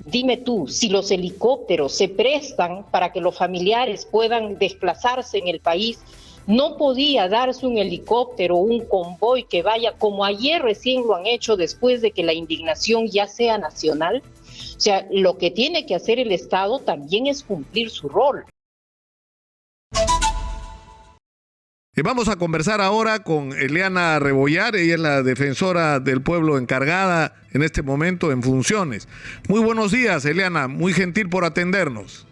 Dime tú, si los helicópteros se prestan para que los familiares puedan desplazarse en el país, ¿no podía darse un helicóptero, un convoy que vaya, como ayer recién lo han hecho, después de que la indignación ya sea nacional? O sea, lo que tiene que hacer el Estado también es cumplir su rol. Y vamos a conversar ahora con Eliana Rebollar. Ella es la defensora del pueblo encargada en este momento en funciones. Muy buenos días, Eliana, muy gentil por atendernos.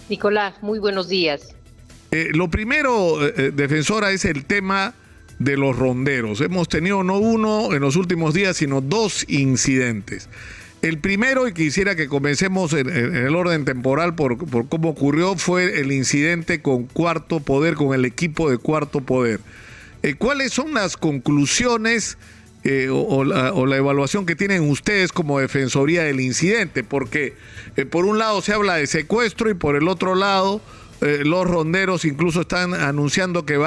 Nicolás, muy buenos días. Lo primero, defensora, es el tema de los ronderos. Hemos tenido no uno en los últimos días, sino dos incidentes. El primero, y quisiera que comencemos en el orden temporal por cómo ocurrió, fue el incidente con Cuarto Poder, con el equipo de Cuarto Poder. ¿Cuáles son las conclusiones o la evaluación que tienen ustedes como defensoría del incidente? Porque por un lado se habla de secuestro y por el otro lado los ronderos incluso están anunciando que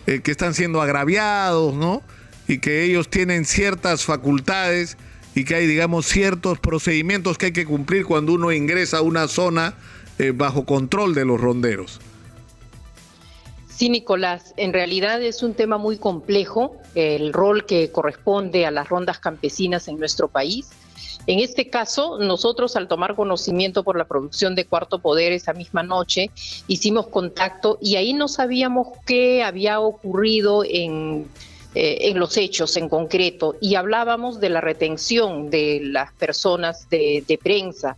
que están siendo agraviados, ¿no? Y que ellos tienen ciertas facultades y que hay, digamos, ciertos procedimientos que hay que cumplir cuando uno ingresa a una zona bajo control de los ronderos. Sí, Nicolás, en realidad es un tema muy complejo, el rol que corresponde a las rondas campesinas en nuestro país. En este caso, nosotros, al tomar conocimiento por la producción de Cuarto Poder esa misma noche, hicimos contacto y ahí no sabíamos qué había ocurrido en los hechos en concreto, y hablábamos de la retención de las personas de prensa.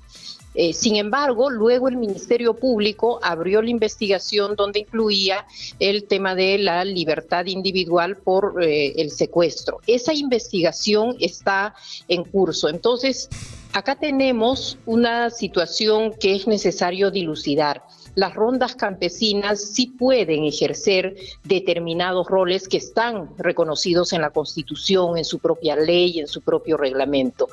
Sin embargo, luego el Ministerio Público abrió la investigación donde incluía el tema de la libertad individual por el secuestro. Esa investigación está en curso. Entonces, acá tenemos una situación que es necesario dilucidar. Las rondas campesinas sí pueden ejercer determinados roles que están reconocidos en la Constitución, en su propia ley, en su propio reglamento.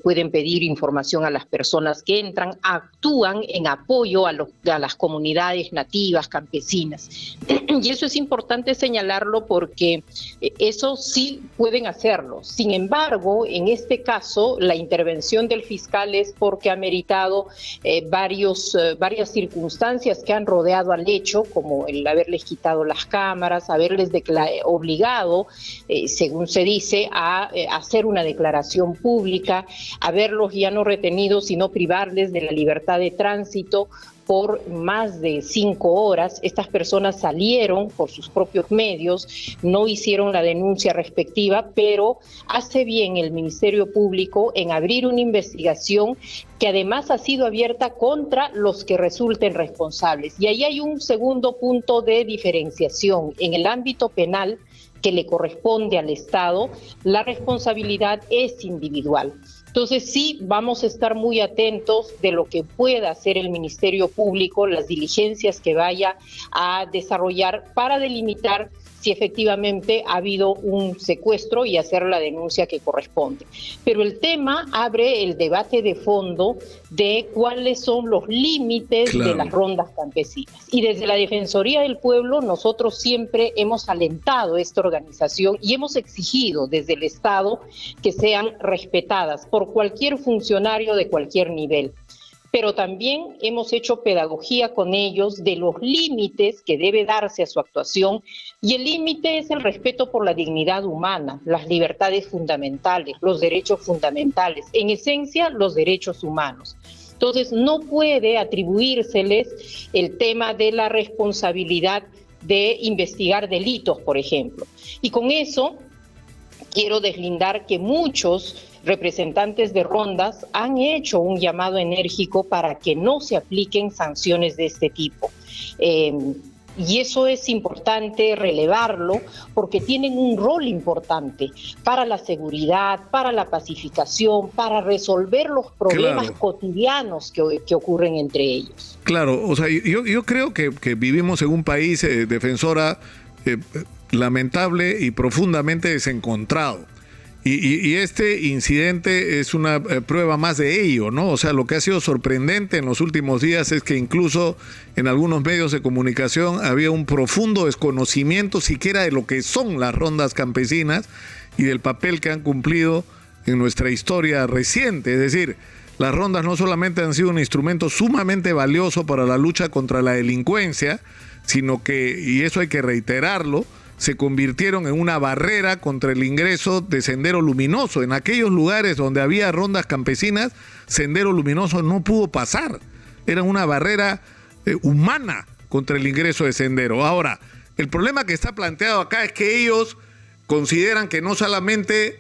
Pueden pedir información a las personas que entran, actúan en apoyo a las comunidades nativas, campesinas. Y eso es importante señalarlo porque eso sí pueden hacerlo. Sin embargo, en este caso, la intervención del fiscal es porque ha meritado varias circunstancias que han rodeado al hecho, como el haberles quitado las cámaras, haberles obligado, según se dice, a hacer una declaración pública, haberlos ya no retenido, sino privarles de la libertad de tránsito por más de 5 horas. Estas personas salieron por sus propios medios, no hicieron la denuncia respectiva, pero hace bien el Ministerio Público en abrir una investigación que además ha sido abierta contra los que resulten responsables. Y ahí hay un segundo punto de diferenciación. En el ámbito penal, que le corresponde al Estado, la responsabilidad es individual. Entonces sí, vamos a estar muy atentos de lo que pueda hacer el Ministerio Público, las diligencias que vaya a desarrollar para delimitar si efectivamente ha habido un secuestro y hacer la denuncia que corresponde. Pero el tema abre el debate de fondo de cuáles son los límites de las rondas campesinas. Y desde la Defensoría del Pueblo nosotros siempre hemos alentado esta organización y hemos exigido desde el Estado que sean respetadas por cualquier funcionario de cualquier nivel. Pero también hemos hecho pedagogía con ellos de los límites que debe darse a su actuación, y el límite es el respeto por la dignidad humana, las libertades fundamentales, los derechos fundamentales, en esencia los derechos humanos. Entonces no puede atribuírseles el tema de la responsabilidad de investigar delitos, por ejemplo. Y con eso quiero deslindar que muchos representantes de rondas han hecho un llamado enérgico para que no se apliquen sanciones de este tipo. Y eso es importante relevarlo porque tienen un rol importante para la seguridad, para la pacificación, para resolver los problemas cotidianos que ocurren entre ellos. Claro, o sea, yo creo que vivimos en un país, defensora, lamentable y profundamente desencontrado. Y este incidente es una prueba más de ello, ¿no? O sea, lo que ha sido sorprendente en los últimos días es que incluso en algunos medios de comunicación había un profundo desconocimiento siquiera de lo que son las rondas campesinas y del papel que han cumplido en nuestra historia reciente. Es decir, las rondas no solamente han sido un instrumento sumamente valioso para la lucha contra la delincuencia, sino que, y eso hay que reiterarlo, se convirtieron en una barrera contra el ingreso de Sendero Luminoso. En aquellos lugares donde había rondas campesinas, Sendero Luminoso no pudo pasar. Era una barrera humana contra el ingreso de Sendero. Ahora, el problema que está planteado acá es que ellos consideran que no solamente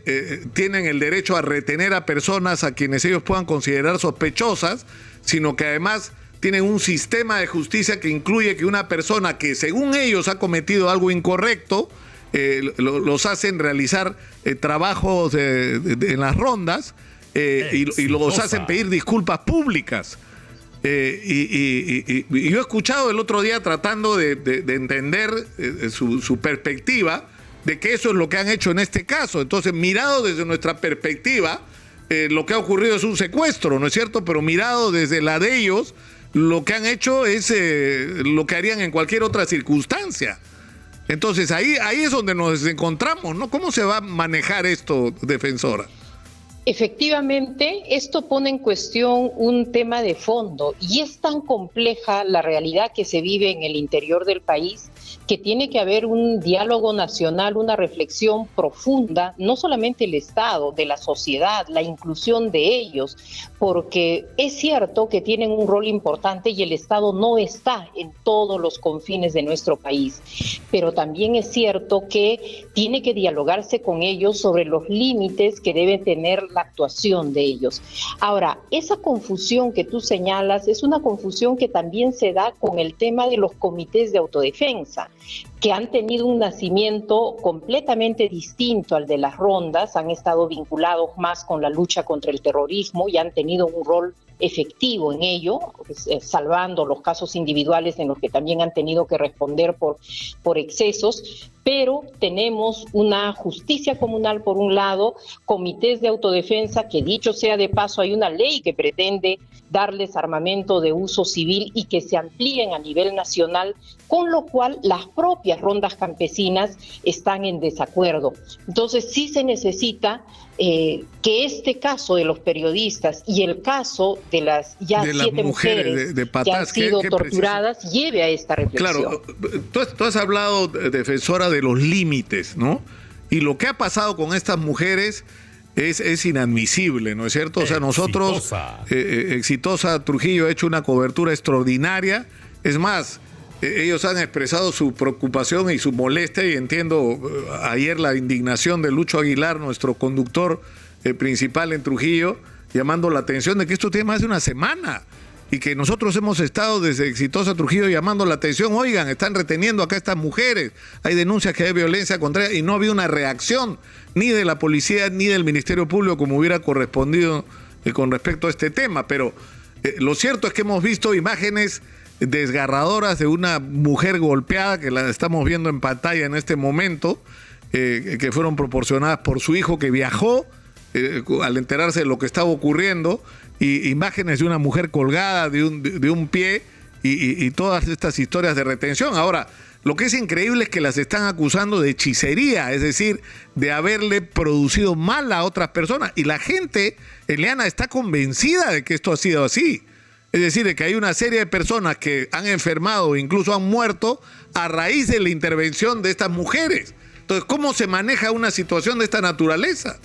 tienen el derecho a retener a personas a quienes ellos puedan considerar sospechosas, sino que además tienen un sistema de justicia que incluye que una persona que según ellos ha cometido algo incorrecto, los hacen realizar trabajos en las rondas y los hacen pedir disculpas públicas. Y yo he escuchado el otro día tratando de entender su perspectiva de que eso es lo que han hecho en este caso. Entonces, mirado desde nuestra perspectiva, lo que ha ocurrido es un secuestro, ¿no es cierto? Pero mirado desde la de ellos, lo que han hecho es lo que harían en cualquier otra circunstancia. Entonces, ahí es donde nos encontramos, ¿no? ¿Cómo se va a manejar esto, defensora? Efectivamente, esto pone en cuestión un tema de fondo y es tan compleja la realidad que se vive en el interior del país que tiene que haber un diálogo nacional, una reflexión profunda, no solamente el Estado, de la sociedad, la inclusión de ellos, porque es cierto que tienen un rol importante y el Estado no está en todos los confines de nuestro país, pero también es cierto que tiene que dialogarse con ellos sobre los límites que debe tener la actuación de ellos. Ahora, esa confusión que tú señalas es una confusión que también se da con el tema de los comités de autodefensa, que han tenido un nacimiento completamente distinto al de las rondas, han estado vinculados más con la lucha contra el terrorismo y han tenido un rol efectivo en ello, salvando los casos individuales en los que también han tenido que responder por excesos, pero tenemos una justicia comunal por un lado, comités de autodefensa, que dicho sea de paso hay una ley que pretende darles armamento de uso civil y que se amplíen a nivel nacional, con lo cual las propias rondas campesinas están en desacuerdo. Entonces sí se necesita que este caso de los periodistas y el caso de las 7 mujeres de Patás, que han sido torturadas lleve a esta reflexión. Claro, tú has hablado, defensora, de los límites, ¿no? Y lo que ha pasado con estas mujeres es inadmisible, ¿no es cierto? O sea, nosotros, Exitosa Trujillo ha hecho una cobertura extraordinaria. Es más, ellos han expresado su preocupación y su molestia, y entiendo ayer la indignación de Lucho Aguilar, nuestro conductor principal en Trujillo, llamando la atención de que esto tiene más de una semana y que nosotros hemos estado desde Exitosa Trujillo llamando la atención. Oigan, están reteniendo acá a estas mujeres, hay denuncias que hay violencia contra ellas, y no había una reacción ni de la policía ni del Ministerio Público como hubiera correspondido con respecto a este tema. Pero lo cierto es que hemos visto imágenes desgarradoras de una mujer golpeada, que la estamos viendo en pantalla en este momento, que fueron proporcionadas por su hijo, que viajó al enterarse de lo que estaba ocurriendo, y imágenes de una mujer colgada de un pie, y todas estas historias de retención. Ahora, lo que es increíble es que las están acusando de hechicería, es decir, de haberle producido mal a otras personas, y la gente, Eliana, está convencida de que esto ha sido así. Es decir, de que hay una serie de personas que han enfermado, incluso han muerto, a raíz de la intervención de estas mujeres. Entonces, ¿cómo se maneja una situación de esta naturaleza?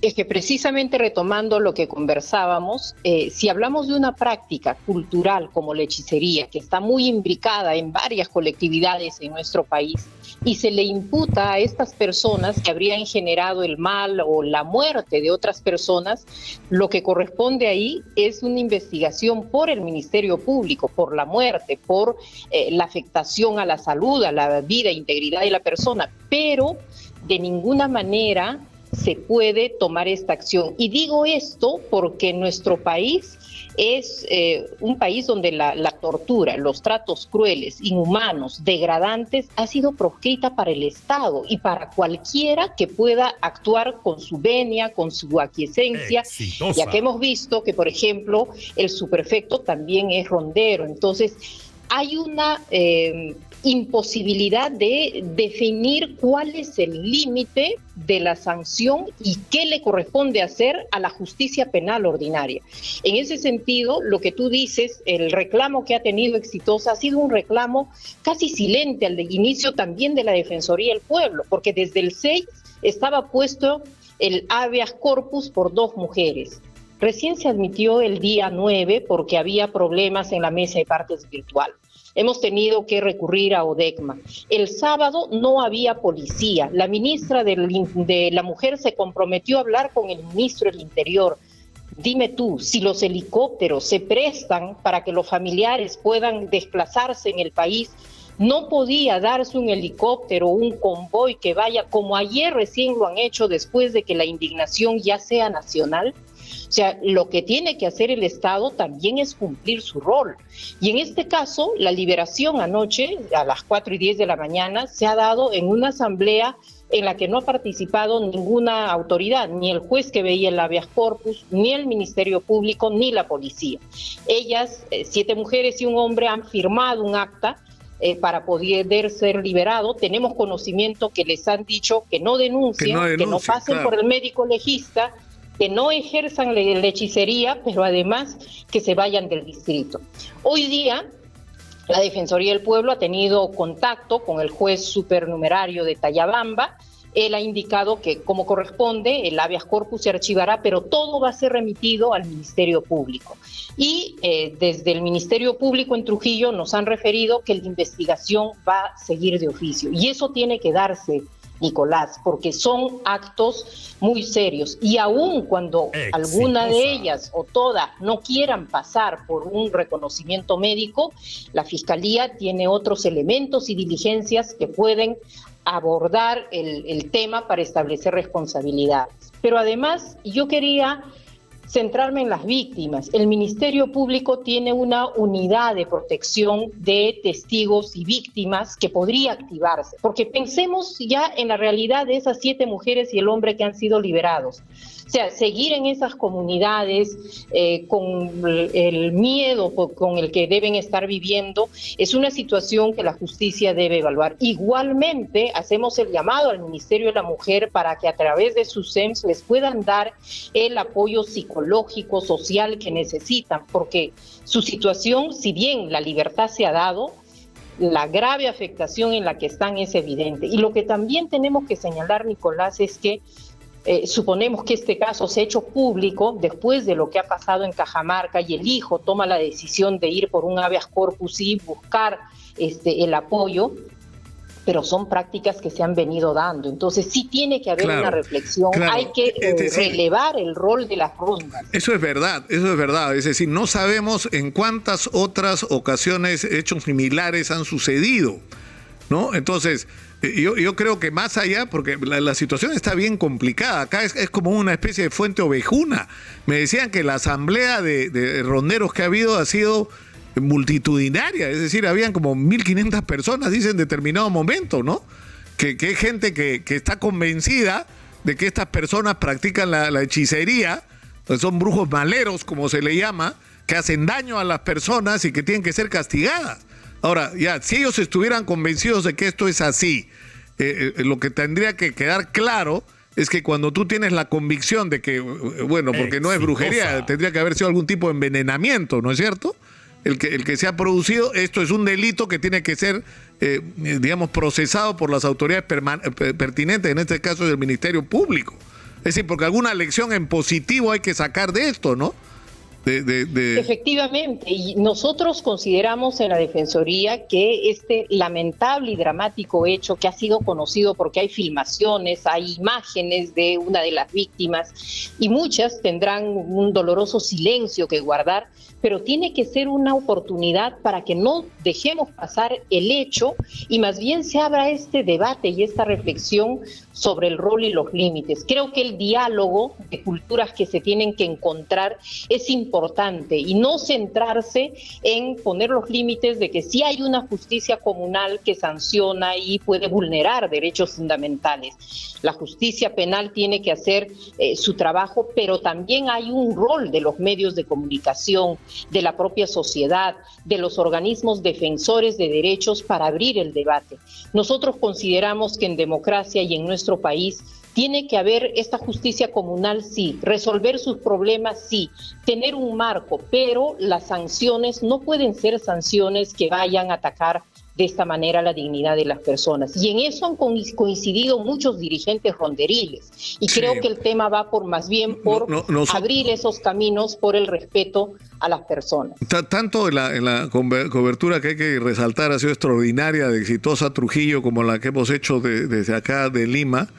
Es que precisamente retomando lo que conversábamos, si hablamos de una práctica cultural como la hechicería, que está muy imbricada en varias colectividades en nuestro país, y se le imputa a estas personas que habrían generado el mal o la muerte de otras personas, lo que corresponde ahí es una investigación por el Ministerio Público, por la muerte, por la afectación a la salud, a la vida e integridad de la persona, pero de ninguna manera se puede tomar esta acción. Y digo esto porque nuestro país es un país donde la tortura, los tratos crueles, inhumanos, degradantes, ha sido proscrita para el Estado y para cualquiera que pueda actuar con su venia, con su aquiescencia, ya que hemos visto que, por ejemplo, el subprefecto también es rondero. Entonces, hay una imposibilidad de definir cuál es el límite de la sanción y qué le corresponde hacer a la justicia penal ordinaria. En ese sentido, lo que tú dices, el reclamo que ha tenido Exitosa ha sido un reclamo casi silente al inicio también de la Defensoría del Pueblo, porque desde el 6 estaba puesto el habeas corpus por 2 mujeres. Recién se admitió el día 9 porque había problemas en la mesa de partes virtual. Hemos tenido que recurrir a ODECMA. El sábado no había policía. La ministra de la Mujer se comprometió a hablar con el ministro del Interior. Dime tú, si los helicópteros se prestan para que los familiares puedan desplazarse en el país, ¿no podía darse un helicóptero, un convoy que vaya, como ayer recién lo han hecho después de que la indignación ya sea nacional? O sea, lo que tiene que hacer el Estado también es cumplir su rol. Y en este caso, la liberación anoche, a las 4:10 de la mañana, se ha dado en una asamblea en la que no ha participado ninguna autoridad, ni el juez que veía el habeas corpus, ni el Ministerio Público, ni la policía. Ellas, 7 mujeres y un hombre, han firmado un acta para poder ser liberado. Tenemos conocimiento que les han dicho que no denuncien, que no pasen por el médico legista, que no ejerzan la hechicería, pero además que se vayan del distrito. Hoy día, la Defensoría del Pueblo ha tenido contacto con el juez supernumerario de Tayabamba. Él ha indicado que, como corresponde, el habeas corpus se archivará, pero todo va a ser remitido al Ministerio Público. Y desde el Ministerio Público en Trujillo nos han referido que la investigación va a seguir de oficio. Y eso tiene que darse, Nicolás, porque son actos muy serios. Y aun cuando alguna de ellas o todas no quieran pasar por un reconocimiento médico, la Fiscalía tiene otros elementos y diligencias que pueden abordar el tema para establecer responsabilidades. Pero además, yo quería centrarme en las víctimas. El Ministerio Público tiene una unidad de protección de testigos y víctimas que podría activarse, porque pensemos ya en la realidad de esas 7 mujeres y el hombre que han sido liberados. O sea, seguir en esas comunidades con el miedo con el que deben estar viviendo es una situación que la justicia debe evaluar. Igualmente, hacemos el llamado al Ministerio de la Mujer para que a través de sus SEMS les puedan dar el apoyo psicológico, social que necesitan, porque su situación, si bien la libertad se ha dado, la grave afectación en la que están es evidente. Y lo que también tenemos que señalar, Nicolás, es que suponemos que este caso se ha hecho público después de lo que ha pasado en Cajamarca y el hijo toma la decisión de ir por un habeas corpus y buscar el apoyo, pero son prácticas que se han venido dando. Entonces sí tiene que haber una reflexión, hay que relevar el rol de las rondas. Eso es verdad, es decir, no sabemos en cuántas otras ocasiones hechos similares han sucedido, ¿no? Entonces, yo creo que más allá, porque la situación está bien complicada, acá es como una especie de fuente ovejuna. Me decían que la asamblea de ronderos que ha habido ha sido multitudinaria, es decir, habían como 1.500 personas, dicen, en determinado momento, ¿no? Que hay gente que está convencida de que estas personas practican la hechicería, son brujos maleros, como se le llama, que hacen daño a las personas y que tienen que ser castigadas. Ahora, ya, si ellos estuvieran convencidos de que esto es así, lo que tendría que quedar claro es que cuando tú tienes la convicción de que, bueno, porque no es brujería, tendría que haber sido algún tipo de envenenamiento, ¿no es cierto? El que se ha producido, esto es un delito que tiene que ser, digamos, procesado por las autoridades pertinentes, en este caso del Ministerio Público. Es decir, porque alguna lección en positivo hay que sacar de esto, ¿no? Efectivamente, y nosotros consideramos en la Defensoría que este lamentable y dramático hecho, que ha sido conocido porque hay filmaciones, hay imágenes de una de las víctimas y muchas tendrán un doloroso silencio que guardar, pero tiene que ser una oportunidad para que no dejemos pasar el hecho y más bien se abra este debate y esta reflexión sobre el rol y los límites. Creo que el diálogo de culturas que se tienen que encontrar es importante y no centrarse en poner los límites de que sí hay una justicia comunal que sanciona y puede vulnerar derechos fundamentales. La justicia penal tiene que hacer su trabajo, pero también hay un rol de los medios de comunicación, de la propia sociedad, de los organismos defensores de derechos para abrir el debate. Nosotros consideramos que en democracia y en nuestro país tiene que haber esta justicia comunal, sí, resolver sus problemas, sí, tener un marco, pero las sanciones no pueden ser sanciones que vayan a atacar de esta manera la dignidad de las personas. Y en eso han coincidido muchos dirigentes ronderiles. Y creo que el tema va más bien por abrir esos caminos por el respeto a las personas. Tanto en la cobertura que hay que resaltar ha sido extraordinaria, de exitosa Trujillo, como la que hemos hecho desde acá de Lima.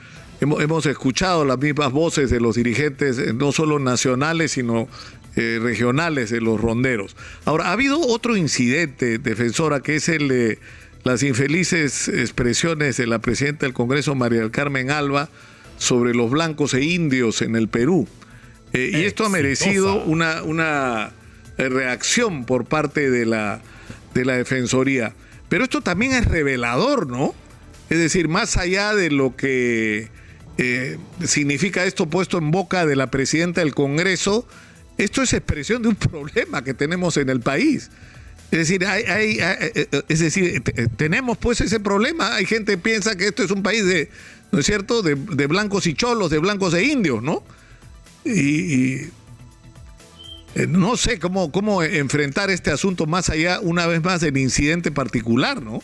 Hemos escuchado las mismas voces de los dirigentes, no solo nacionales, sino regionales de los ronderos. Ahora, ha habido otro incidente, defensora, que es el de las infelices expresiones de la presidenta del Congreso, María del Carmen Alba, sobre los blancos e indios en el Perú. Y esto ha merecido una reacción por parte de la Defensoría. Pero esto también es revelador, ¿no? Es decir, más allá de lo que significa esto puesto en boca de la presidenta del Congreso, esto es expresión de un problema que tenemos en el país. Es decir, tenemos pues ese problema. Hay gente que piensa que esto es un país ¿no es cierto?, de blancos y cholos, de blancos e indios, ¿no? Y no sé cómo enfrentar este asunto más allá, una vez más, del incidente particular, ¿no?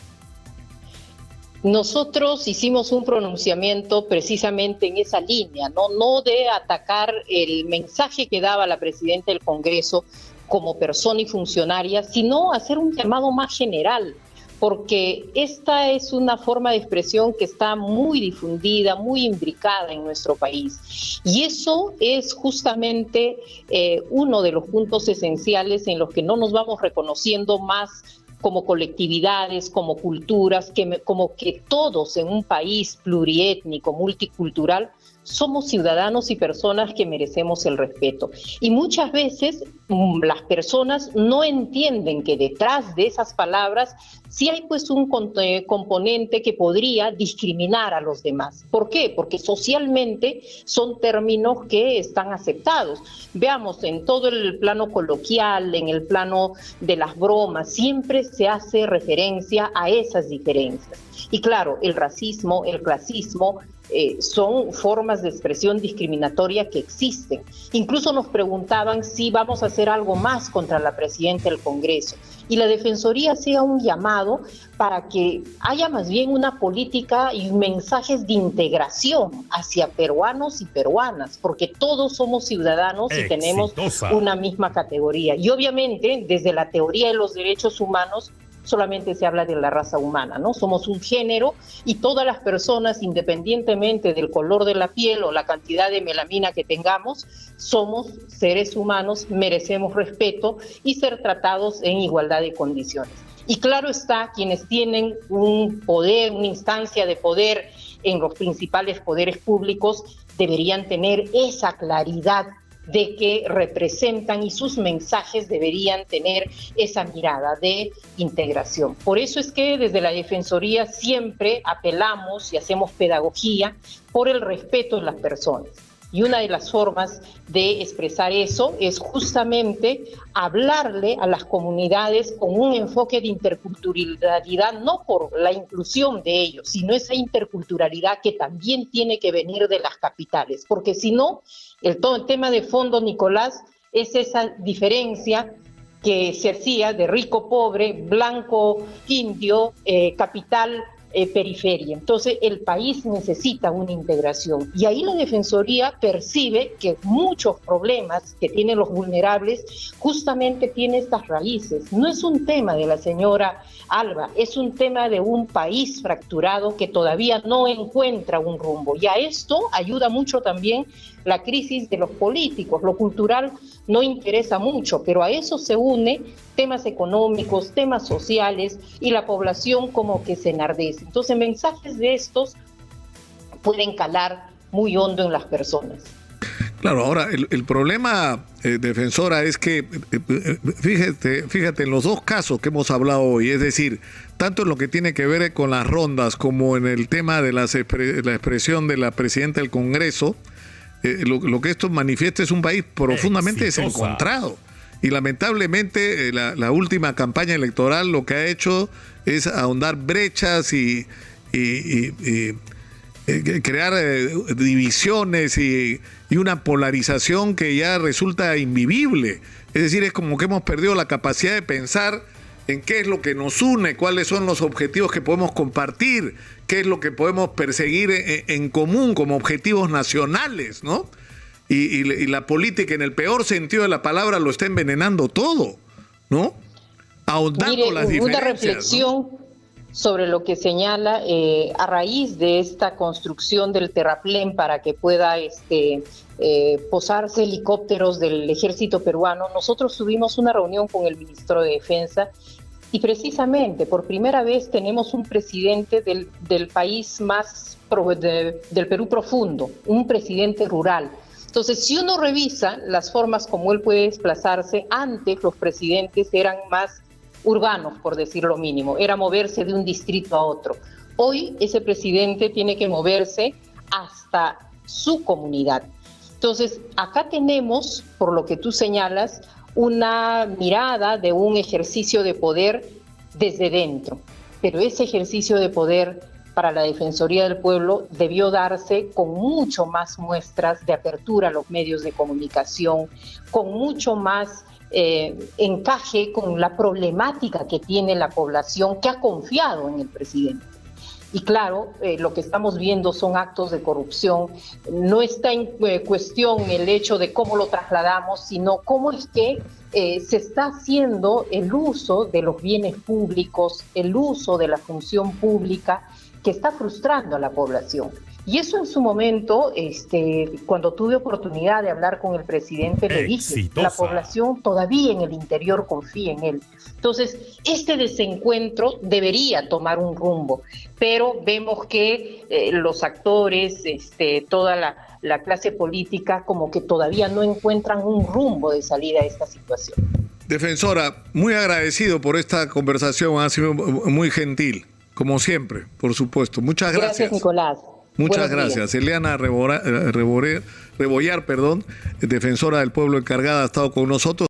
Nosotros hicimos un pronunciamiento precisamente en esa línea, no de atacar el mensaje que daba la presidenta del Congreso como persona y funcionaria, sino hacer un llamado más general, porque esta es una forma de expresión que está muy difundida, muy imbricada en nuestro país. Y eso es justamente uno de los puntos esenciales en los que no nos vamos reconociendo más como colectividades, como culturas, como que todos en un país pluriétnico, multicultural, somos ciudadanos y personas que merecemos el respeto. Y muchas veces las personas no entienden que detrás de esas palabras sí hay pues un componente que podría discriminar a los demás. ¿Por qué? Porque socialmente son términos que están aceptados. Veamos, en todo el plano coloquial, en el plano de las bromas, siempre se hace referencia a esas diferencias. Y claro, el racismo, el clasismo, son formas de expresión discriminatoria que existen. Incluso nos preguntaban si vamos a hacer algo más contra la presidenta del Congreso. Y la Defensoría hacía un llamado para que haya más bien una política y mensajes de integración hacia peruanos y peruanas, porque todos somos ciudadanos y tenemos una misma categoría. Y obviamente, desde la teoría de los derechos humanos, solamente se habla de la raza humana, ¿no? Somos un género y todas las personas, independientemente del color de la piel o la cantidad de melamina que tengamos, somos seres humanos, merecemos respeto y ser tratados en igualdad de condiciones. Y claro está, quienes tienen un poder, una instancia de poder en los principales poderes públicos, deberían tener esa claridad de que representan y sus mensajes deberían tener esa mirada de integración. Por eso es que desde la Defensoría siempre apelamos y hacemos pedagogía por el respeto de las personas. Y una de las formas de expresar eso es justamente hablarle a las comunidades con un enfoque de interculturalidad, no por la inclusión de ellos, sino esa interculturalidad que también tiene que venir de las capitales, porque si no, todo el tema de fondo, Nicolás, es esa diferencia que se hacía de rico-pobre, blanco-indio, capital periferia. Entonces el país necesita una integración y ahí la Defensoría percibe que muchos problemas que tienen los vulnerables justamente tienen estas raíces. No es un tema de la señora Alba, es un tema de un país fracturado que todavía no encuentra un rumbo, y a esto ayuda mucho también la crisis de los políticos. Lo cultural no interesa mucho, pero a eso se une temas económicos, temas sociales, y la población como que se enardece. Entonces mensajes de estos pueden calar muy hondo en las personas. Claro, ahora el problema, defensora, es que fíjate en los dos casos que hemos hablado hoy, es decir, tanto en lo que tiene que ver con las rondas como en el tema de la expresión de la presidenta del Congreso, lo que esto manifiesta es un país profundamente desencontrado. Y lamentablemente la última campaña electoral lo que ha hecho es ahondar brechas y crear divisiones y una polarización que ya resulta invivible. Es decir, es como que hemos perdido la capacidad de pensar en qué es lo que nos une, cuáles son los objetivos que podemos compartir, qué es lo que podemos perseguir en común como objetivos nacionales, ¿no? Y la política, en el peor sentido de la palabra, lo está envenenando todo, ¿no? Ahondando las diferencias. Una reflexión, ¿no?, sobre lo que señala, a raíz de esta construcción del terraplén para que pueda posarse helicópteros del ejército peruano, nosotros tuvimos una reunión con el ministro de Defensa y precisamente por primera vez tenemos un presidente del país más del Perú profundo, un presidente rural. Entonces, si uno revisa las formas como él puede desplazarse, antes los presidentes eran más urbanos, por decir lo mínimo, era moverse de un distrito a otro. Hoy ese presidente tiene que moverse hasta su comunidad. Entonces, acá tenemos, por lo que tú señalas, una mirada de un ejercicio de poder desde dentro, pero ese ejercicio de poder para la Defensoría del Pueblo debió darse con mucho más muestras de apertura a los medios de comunicación, con mucho más encaje con la problemática que tiene la población que ha confiado en el presidente. Y claro, lo que estamos viendo son actos de corrupción. No está en cuestión el hecho de cómo lo trasladamos, sino cómo es que se está haciendo el uso de los bienes públicos, el uso de la función pública que está frustrando a la población. Y eso en su momento, cuando tuve oportunidad de hablar con el presidente, le dije, la población todavía en el interior confía en él. Entonces, este desencuentro debería tomar un rumbo, pero vemos que los actores, toda la clase política, como que todavía no encuentran un rumbo de salida a esta situación. Defensora, muy agradecido por esta conversación, ha sido muy gentil, como siempre, por supuesto. Muchas gracias. Gracias, Nicolás. Muchas gracias. Eliana Rebollar, defensora del pueblo encargada, ha estado con nosotros.